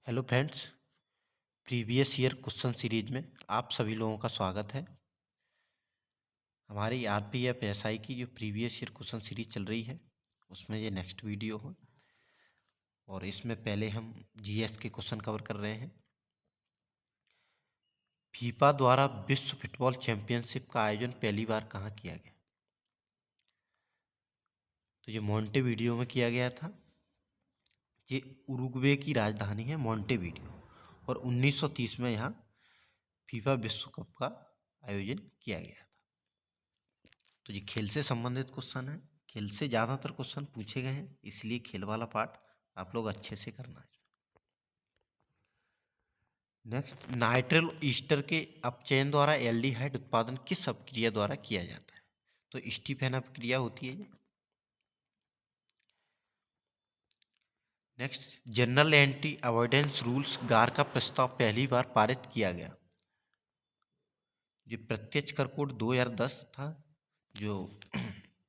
Hello friends, previous year question series में आप सभी लोगों का स्वागत है। हमारी आरपीएफ एसआई की जो प्रीवियस ईयर क्वेश्चन सीरीज चल रही है उसमें ये नेक्स्ट वीडियो है और इसमें पहले हम जीएस के क्वेश्चन कवर कर रहे हैं। फीफा द्वारा विश्व फुटबॉल चैंपियनशिप का आयोजन पहली बार कहाँ किया गया? तो ये मोंटेवीडियो में किया गया था। ये उरुग्वे की राजधानी है मोंटेवीडियो और 1930 में यहाँ फीफा विश्व कप का आयोजन किया गया था। तो ये खेल से संबंधित क्वेश्चन है। खेल से ज़्यादातर क्वेश्चन पूछे गए हैं, इसलिए खेल वाला पार्ट आप लोग अच्छे से करना है। नेक्स्ट, नाइट्रिल ईस्टर के अपचयन द्वारा एल्डिहाइड उत्पादन किस अपक्रिया द्वारा किया जाता है? तो स्टीफेन अपक्रिया होती है ये। Next, general anti avoidance rules गार का प्रस्ताव पहली बार पारित किया गया। जो प्रत्यक्ष कर कोड 2010 था, जो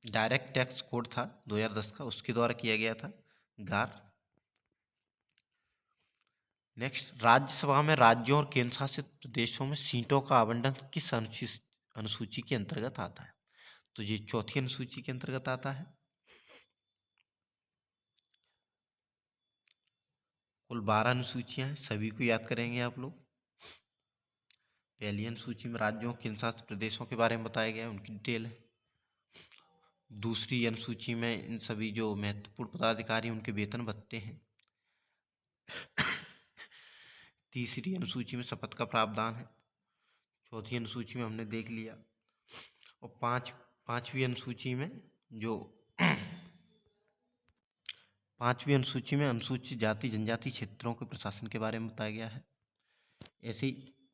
डायरेक्ट टैक्स कोड था 2010 का, उसके द्वारा किया गया था गार। नेक्स्ट, राज्यसभा में राज्यों और केंद्र शासित प्रदेशों में सीटों का आवंटन किस अनुसूची के अंतर्गत आता है? तो ये चौथी अनुसूची के अंतर्गत आता है। कुल 12 अनुसूचियां हैं, सभी को याद करेंगे आप लोग। पहली अनुसूची में राज्यों और केंद्र शासित प्रदेशों के बारे में बताया गया है, उनकी डिटेल है। दूसरी अनुसूची में इन सभी जो महत्वपूर्ण पदाधिकारी उनके वेतन भत्ते हैं। तीसरी अनुसूची में शपथ का प्रावधान है। चौथी अनुसूची में हमने देख लिया। और पांचवी अनुसूची में जो पांचवी अनुसूची में अनुसूचित जाति जनजाति क्षेत्रों के प्रशासन के बारे में बताया गया है। ऐसी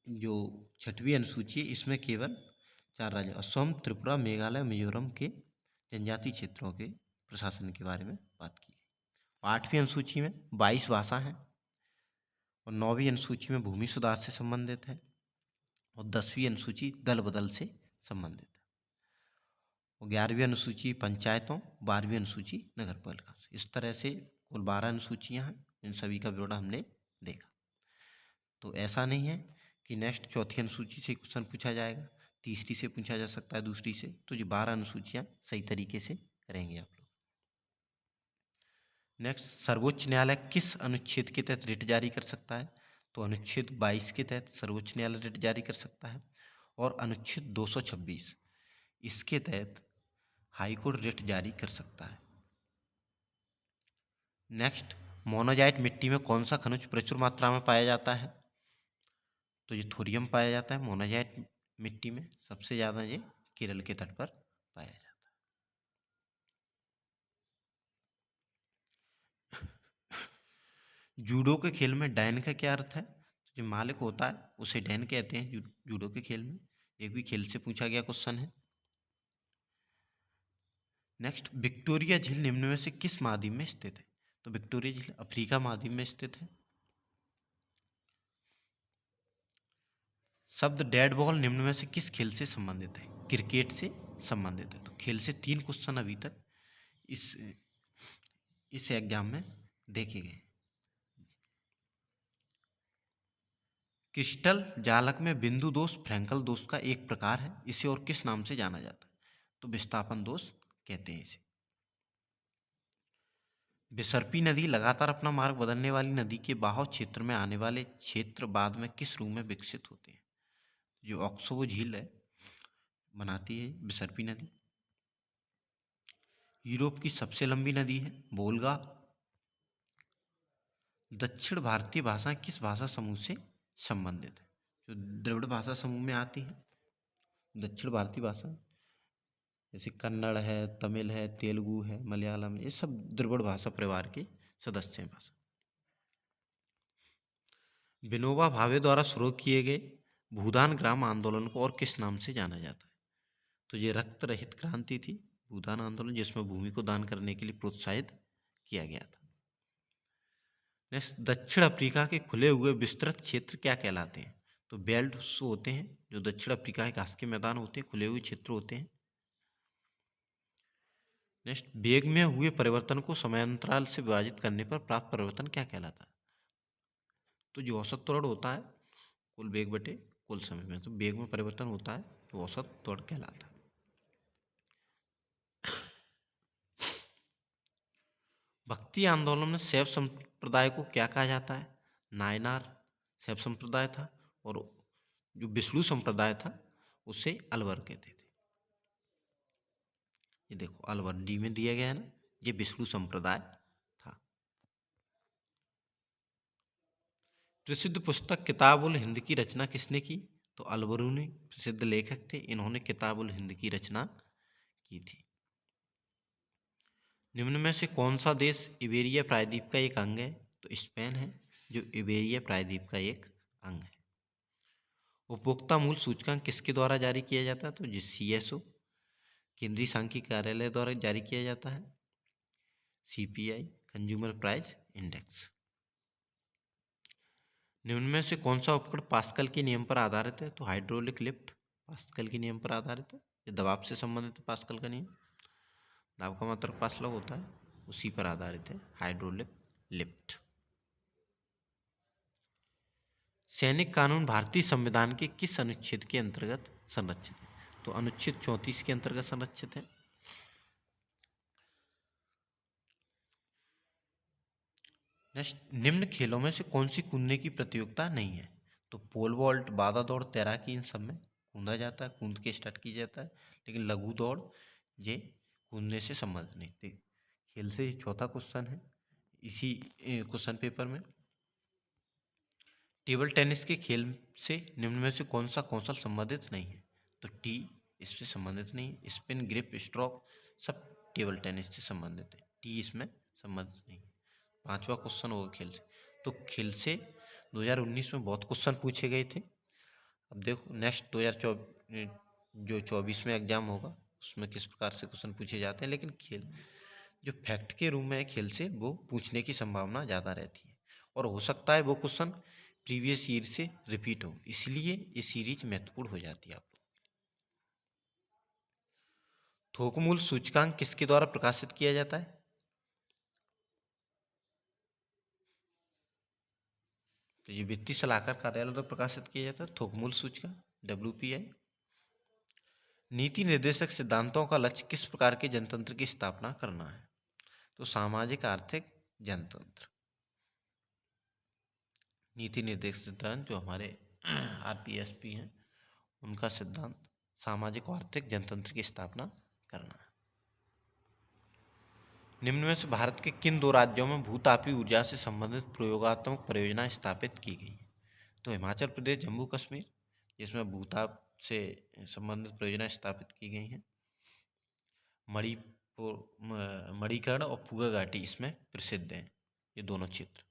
जो छठवीं अनुसूची है इसमें केवल 4 राज्य असम, त्रिपुरा, मेघालय, मिजोरम के जनजाति क्षेत्रों के प्रशासन के बारे में बात की गई। 8वीं अनुसूची में 22 भाषा हैं और 9वीं अनुसूची में भूमि सुधार से संबंधित है और 10वीं अनुसूची दल बदल से संबंधित है और 11वीं अनुसूची पंचायतों, 12वीं अनुसूची नगर पालिका। इस तरह से कुल 12 अनुसूचियां हैं, इन सभी का ब्यौरा हमने देखा। तो ऐसा नहीं है कि नेक्स्ट चौथी अनुसूची से क्वेश्चन पूछा जाएगा, तीसरी से पूछा जा सकता है, दूसरी से। तो ये 12 अनुसूचियां सही तरीके से करेंगे आप लोग। नेक्स्ट, सर्वोच्च न्यायालय किस अनुच्छेद के तहत रिट जारी कर सकता है? तो अनुच्छेद 22 के तहत सर्वोच्च न्यायालय रिट जारी कर सकता है और अनुच्छेद 226 इसके तहत हाईकोर्ट रिट जारी कर सकता है। नेक्स्ट, मोनोजाइट मिट्टी में कौन सा खनिज प्रचुर मात्रा में पाया जाता है? तो ये थोरियम पाया जाता है मोनोजाइट मिट्टी में। सबसे ज़्यादा ये केरल के तट पर पाया जाता है। जूडो के खेल में डैन का क्या अर्थ है? तो जो मालिक होता है उसे डैन कहते हैं जूडो के खेल में। एक भी खेल से पूछा गया क्वेश्चन है। नेक्स्ट, विक्टोरिया झील निम्न में से किस महाद्वीप में स्थित है? तो विक्टोरिया झील अफ्रीका महाद्वीप में स्थित है। शब्द डेड बॉल निम्न में से किस खेल से संबंधित है? क्रिकेट से संबंधित है। तो खेल से 3 क्वेश्चन अभी तक इस एग्जाम में देखे गए। क्रिस्टल जालक में बिंदु दोष फ्रैंकल दोष का एक प्रकार है, इसे और किस नाम से जाना जाता है? तो विस्थापन दोष कहते हैं इसे। विसर्पी नदी लगातार अपना मार्ग बदलने वाली नदी के बहाव क्षेत्र में आने वाले क्षेत्र बाद में किस रूप में विकसित होते हैं? जो ऑक्सोवो झील है बनाती है विसर्पी नदी। यूरोप की सबसे लंबी नदी है वोल्गा। दक्षिण भारतीय भाषाएं किस भाषा समूह से संबंधित है? जो द्रविड़ भाषा समूह में आती है। दक्षिण भारतीय भाषा जैसे कन्नड़ है, तमिल है, तेलुगु है, मलयालम, ये सब द्रविड़ भाषा परिवार के सदस्य हैं। भाषा विनोबा भावे द्वारा शुरू किए गए भूदान ग्राम आंदोलन को और किस नाम से जाना जाता है? तो ये रक्त रहित क्रांति थी, भूदान आंदोलन, जिसमें भूमि को दान करने के लिए प्रोत्साहित किया गया था। नेक्स्ट, दक्षिण अफ्रीका के खुले हुए विस्तृत क्षेत्र क्या कहलाते हैं? तो बेल्ट्स होते हैं, जो दक्षिण अफ्रीका के घास के मैदान होते हैं, खुले हुए क्षेत्र होते हैं। नेक्स्ट, वेग में हुए परिवर्तन को समयांतराल से विभाजित करने पर प्राप्त परिवर्तन क्या कहलाता है? तो जो औसत त्वरण होता है कुल वेग बटे कुल समय में, तो वेग में परिवर्तन होता है तो औसत त्वरण कहलाता है। भक्ति आंदोलन में शैव संप्रदाय को क्या कहा जाता है? नायनार शैव संप्रदाय था, और जो विष्णु संप्रदाय था उसे अलवर कहते थे। ये देखो अलवर डी में दिया गया है ना, ये विष्णु संप्रदाय था। प्रसिद्ध पुस्तक किताब उल हिंद की रचना किसने की? तो अलबरूनी प्रसिद्ध लेखक थे, इन्होंने किताब उल हिंद की रचना की थी। निम्न में से कौन सा देश इबेरिया प्रायद्वीप का एक अंग है? तो स्पेन है, जो इबेरिया प्रायद्वीप का एक अंग है। उपभोक्ता मूल्य सूचकांक किसके द्वारा जारी किया जाता है? तो जो CSO केंद्रीय सांख्यिकी कार्यालय द्वारा जारी किया जाता है। CPI consumer price index. निम्न में से कौन सा उपकरण पास्कल के नियम पर आधारित है? तो हाइड्रोलिक लिफ्ट पास्कल के नियम पर आधारित है। ये दबाव से संबंधित पास्कल का नियम, दाब का मात्रक पास्कल होता है, उसी पर आधारित है हाइड्रोलिक लिफ्ट। सैनिक कानून भारतीय संविधान के किस अनुच्छेद के अंतर्गत संरक्षित है? तो अनुच्छेद 34 के अंतर्गत संरक्षित है। नेक्स्ट, निम्न खेलों में से कौन सी कूदने की प्रतियोगिता नहीं है? तो पोल वॉल्ट, बाधा दौड़, तैराकी, इन सब में कूदा जाता है, कूद के स्टार्ट किया जाता है, लेकिन लघु दौड़ ये कूदने से संबंधित नहीं थे। खेल से चौथा क्वेश्चन है इसी क्वेश्चन पेपर में। टेबल टेनिस के खेल से निम्न में से कौन सा कौशल संबंधित नहीं है? तो टी इससे संबंधित नहीं है। स्पिन, ग्रिप, स्ट्रोक सब टेबल टेनिस से संबंधित है, टी इसमें संबंधित नहीं है। पांचवा क्वेश्चन होगा खेल से। तो खेल से 2019 में बहुत क्वेश्चन पूछे गए थे। अब देखो नेक्स्ट 2024 जो 24 में एग्जाम होगा उसमें किस प्रकार से क्वेश्चन पूछे जाते हैं, लेकिन खेल जो फैक्ट के रूम में है खेल से वो पूछने की संभावना ज़्यादा रहती है, और हो सकता है वो क्वेश्चन प्रीवियस ईयर से रिपीट हो, इसलिए ये सीरीज महत्वपूर्ण हो जाती है। आपको थोक मूल्य सूचकांक किसके द्वारा प्रकाशित किया जाता है? तो ये वित्तीय सलाहकार कार्यालय द्वारा प्रकाशित किया जाता है थोक मूल्य सूचकांक, WPI। नीति निर्देशक सिद्धांतों का लक्ष्य किस प्रकार के जनतंत्र की स्थापना करना है? तो सामाजिक आर्थिक जनतंत्र। नीति निर्देशक सिद्धांत जो हमारे RPSP हैं उनका सिद्धांत सामाजिक और आर्थिक जनतंत्र की स्थापना करना है। निम्न में से भारत के किन दो राज्यों में भूतापीय ऊर्जा से संबंधित प्रयोगात्मक परियोजनाएं स्थापित की गई हैं? तो हिमाचल प्रदेश, जम्मू कश्मीर, जिसमें भूताप से संबंधित परियोजनाएं स्थापित की गई हैं। मणिपुर, मणिकर्ण और फूगा घाटी इसमें प्रसिद्ध हैं, ये दोनों क्षेत्र।